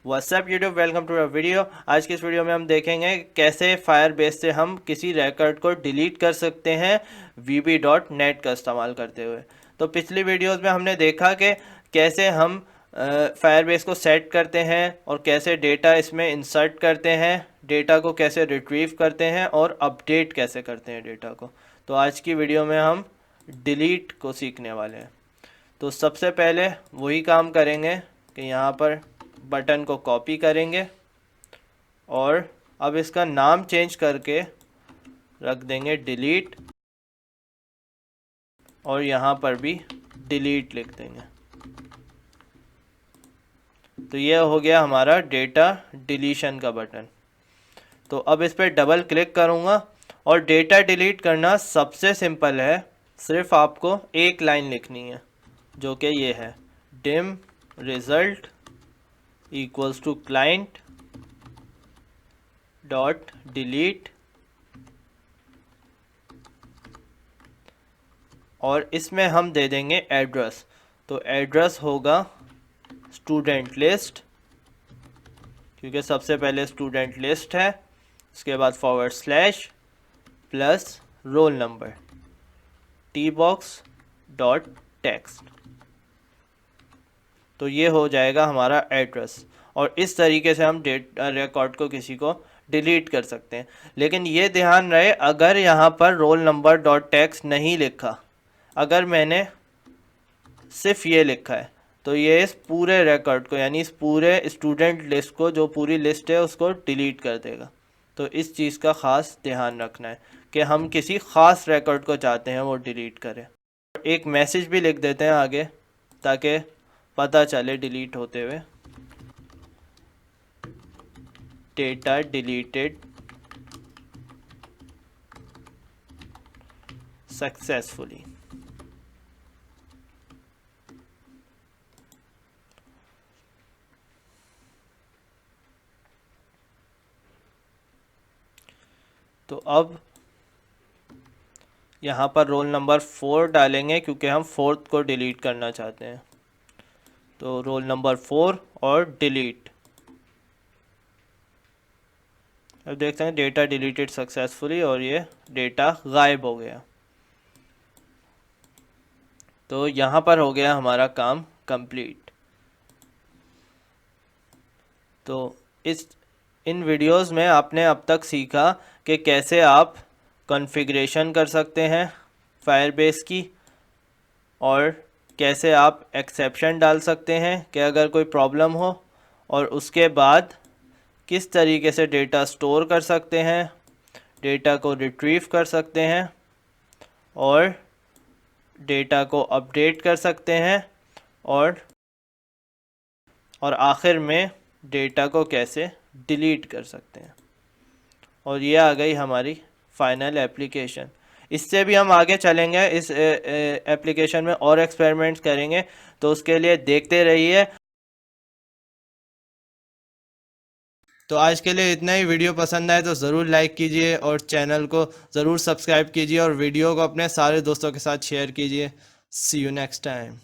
WhatsApp YouTube, welcome to our video. आज की इस वीडियो में हम देखेंगे कैसे फायरबेस से हम किसी रिकॉर्ड को डिलीट कर सकते हैं vb.net का इस्तेमाल करते हुए। तो पिछली वीडियोस में हमने देखा कि कैसे हम फायरबेस को सेट करते हैं और कैसे डेटा इसमें इंसर्ट करते हैं, डेटा को कैसे रिट्रीव करते हैं और अपडेट कैसे करते हैं डेटा को। तो आज की वीडियो में हम डिलीट को सीखने वाले हैं। तो सबसे पहले वही काम करेंगे कि यहाँ पर बटन को कॉपी करेंगे और अब इसका नाम चेंज करके रख देंगे डिलीट, और यहाँ पर भी डिलीट लिख देंगे। तो ये हो गया हमारा डेटा डिलीशन का बटन। तो अब इस पर डबल क्लिक करूँगा और डेटा डिलीट करना सबसे सिंपल है। सिर्फ आपको एक लाइन लिखनी है जो कि ये है, dim result equals to client dot delete, और इसमें हम दे देंगे एड्रेस। तो एड्रेस होगा स्टूडेंट लिस्ट, क्योंकि सबसे पहले स्टूडेंट लिस्ट है, उसके बाद forward slash plus roll number T box dot text. तो ये हो जाएगा हमारा एड्रेस, और इस तरीके से हम रिकॉर्ड को किसी को डिलीट कर सकते हैं। लेकिन ये ध्यान रहे, अगर यहाँ पर रोल नंबर डॉट टेक्स्ट नहीं लिखा, अगर मैंने सिर्फ ये लिखा है, तो ये इस पूरे रिकॉर्ड को, यानी इस पूरे स्टूडेंट लिस्ट को, जो पूरी लिस्ट है, उसको डिलीट कर देगा। तो इस चीज़ का ख़ास ध्यान रखना है कि हम किसी ख़ास रिकॉर्ड को चाहते हैं वो डिलीट करें। एक मैसेज भी लिख देते हैं आगे ताकि पता चले डिलीट होते हुए, डेटा डिलीटेड सक्सेसफुली। तो अब यहाँ पर रोल नंबर 4 डालेंगे क्योंकि हम 4th को डिलीट करना चाहते हैं। तो रोल नंबर 4 और डिलीट। अब देखते हैं डेटा डिलीटेड सक्सेसफुली, और ये डेटा गायब हो गया। तो यहाँ पर हो गया हमारा काम कंप्लीट। तो इन वीडियोस में आपने अब तक सीखा कि कैसे आप कॉन्फ़िगरेशन कर सकते हैं फायरबेस की, और कैसे आप एक्सेप्शन डाल सकते हैं कि अगर कोई प्रॉब्लम हो, और उसके बाद किस तरीके से डेटा स्टोर कर सकते हैं, डेटा को रिट्रीव कर सकते हैं, और डेटा को अपडेट कर सकते हैं, और आखिर में डेटा को कैसे डिलीट कर सकते हैं। और ये आ गई हमारी फाइनल एप्लीकेशन। इससे भी हम आगे चलेंगे, इस एप्लीकेशन में और एक्सपेरिमेंट्स करेंगे, तो उसके लिए देखते रहिए। तो आज के लिए इतना ही। वीडियो पसंद आए तो ज़रूर लाइक कीजिए और चैनल को ज़रूर सब्सक्राइब कीजिए, और वीडियो को अपने सारे दोस्तों के साथ शेयर कीजिए। सी यू नेक्स्ट टाइम।